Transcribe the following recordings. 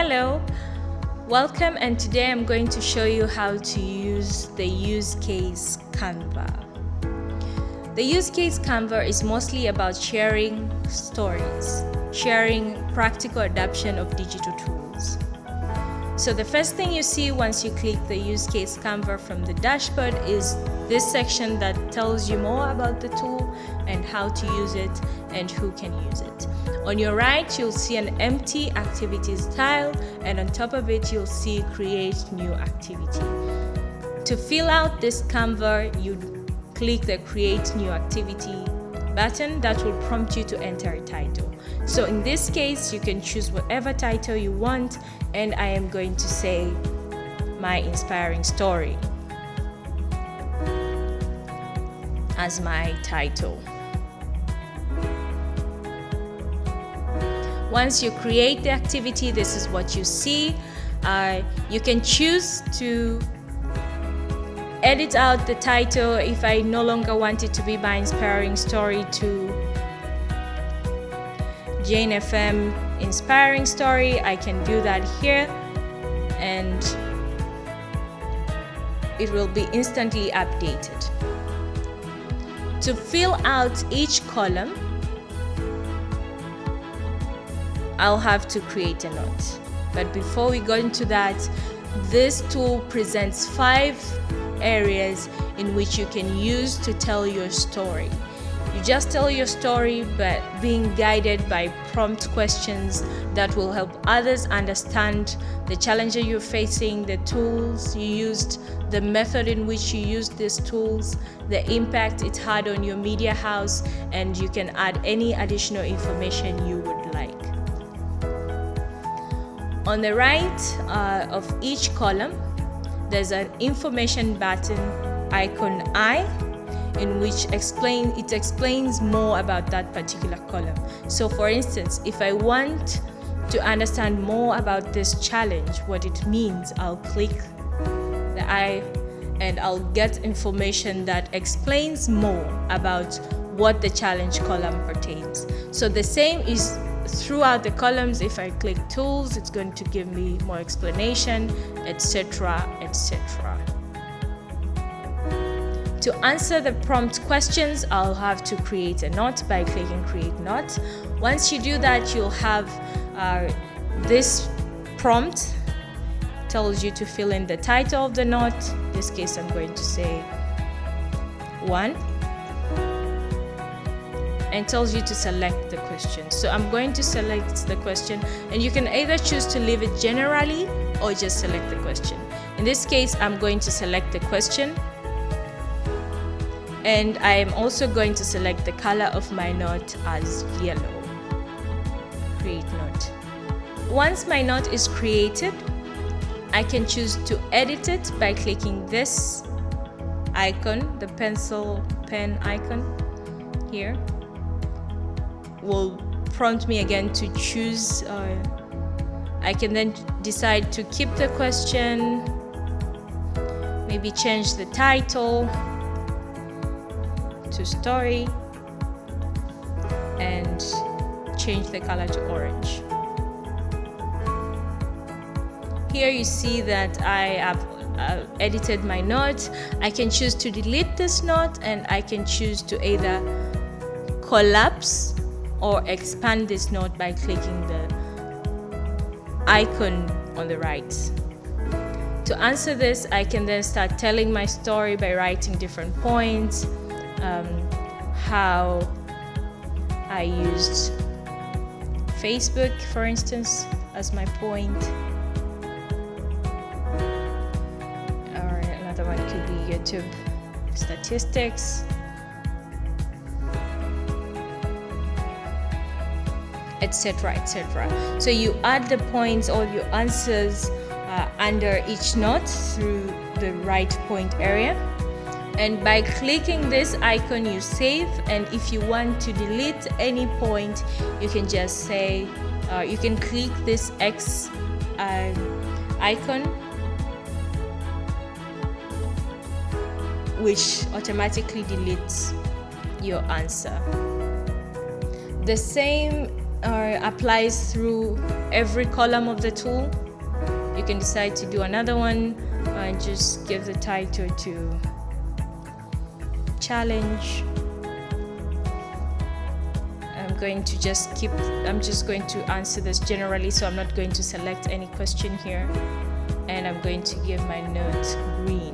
Hello, welcome, and today I'm going to show you how to use the use case Canva. The use case Canva is mostly about sharing stories, sharing practical adoption of digital tools. So the first thing you see once you click the use case Canva from the dashboard is this section that tells you more about the tool and how to use it and who can use it. On your right, you'll see an empty activities tile, and on top of it, you'll see create new activity. To fill out this Canva, you click the create new activity button that will prompt you to enter a title. So in this case, you can choose whatever title you want, and I am going to say my inspiring story as my title. Once you create the activity, this is what you see. You can choose to edit out the title if I no longer want it to be my inspiring story to Jane FM inspiring story. I can do that here and it will be instantly updated. To fill out each column, I'll have to create a note. But before we go into that, this tool presents 5 areas in which you can use to tell your story. You just tell your story, but being guided by prompt questions that will help others understand the challenges you're facing, the tools you used, the method in which you used these tools, the impact it had on your media house, and you can add any additional information you would like. On the right of each column, there's an information button icon I, in which it explains more about that particular column. So for instance, if I want to understand more about this challenge, what it means, I'll click the I and I'll get information that explains more about what the challenge column pertains. So the same is throughout the columns. If I click tools, it's going to give me more explanation, etc., etc. To answer the prompt questions, I'll have to create a note by clicking create note. Once you do that, you'll have this prompt tells you to fill in the title of the note. In this case, I'm going to say 1. And tells you to select the question. So I'm going to select the question, and you can either choose to leave it generally or just select the question. In this case, I'm going to select the question, and I am also going to select the color of my note as yellow. Create note. Once my note is created, I can choose to edit it by clicking this icon, the pen icon here. Will prompt me again to choose. I can then decide to keep the question, maybe change the title to story, and change the color to orange. Here you see that I have edited my note. I can choose to delete this note, and I can choose to either collapse or expand this note by clicking the icon on the right. To answer this, I can then start telling my story by writing different points, how I used Facebook, for instance, as my point. Or another one could be YouTube statistics, etc., etc. So you add the points or your answers under each note through the right point area, and by clicking this icon you save. And if you want to delete any point, you can just say you can click this X icon, which automatically deletes your answer. The same applies through every column of the tool. You can decide to do another one and just give the title to challenge. I'm just going to answer this generally, so I'm not going to select any question here, and I'm going to give my note green.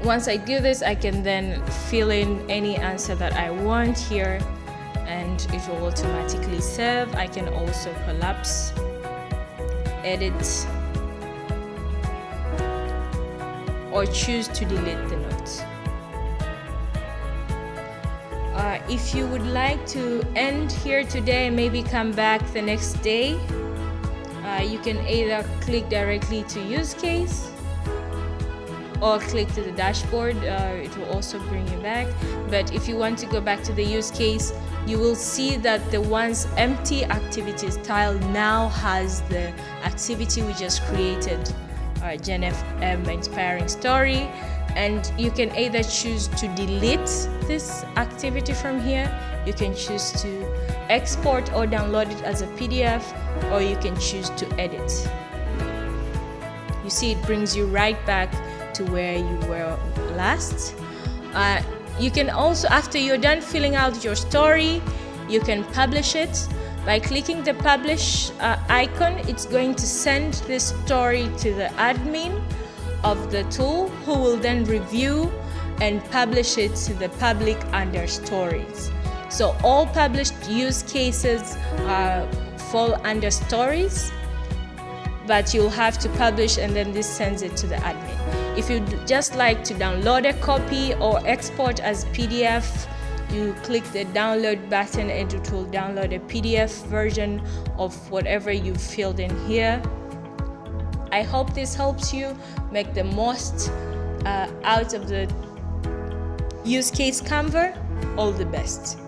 Once I do this, I can then fill in any answer that I want here, and it will automatically save. I can also collapse, edit, or choose to delete the note. If you would like to end here today and maybe come back the next day, you can either click directly to use case or click to the dashboard. It will also bring you back. But if you want to go back to the use case, you will see that the once empty activities tile now has the activity we just created, Gen FM inspiring story. And you can either choose to delete this activity from here, you can choose to export or download it as a PDF, or you can choose to edit. You see, it brings you right back to where you were last. You can also, after you're done filling out your story, you can publish it. By clicking the publish icon, it's going to send this story to the admin of the tool, who will then review and publish it to the public under stories. So all published use cases fall under stories, but you'll have to publish, and then this sends it to the admin. If you'd just like to download a copy or export as PDF, you click the download button and it will download a PDF version of whatever you've filled in here. I hope this helps you make the most out of the use case Canva. All the best.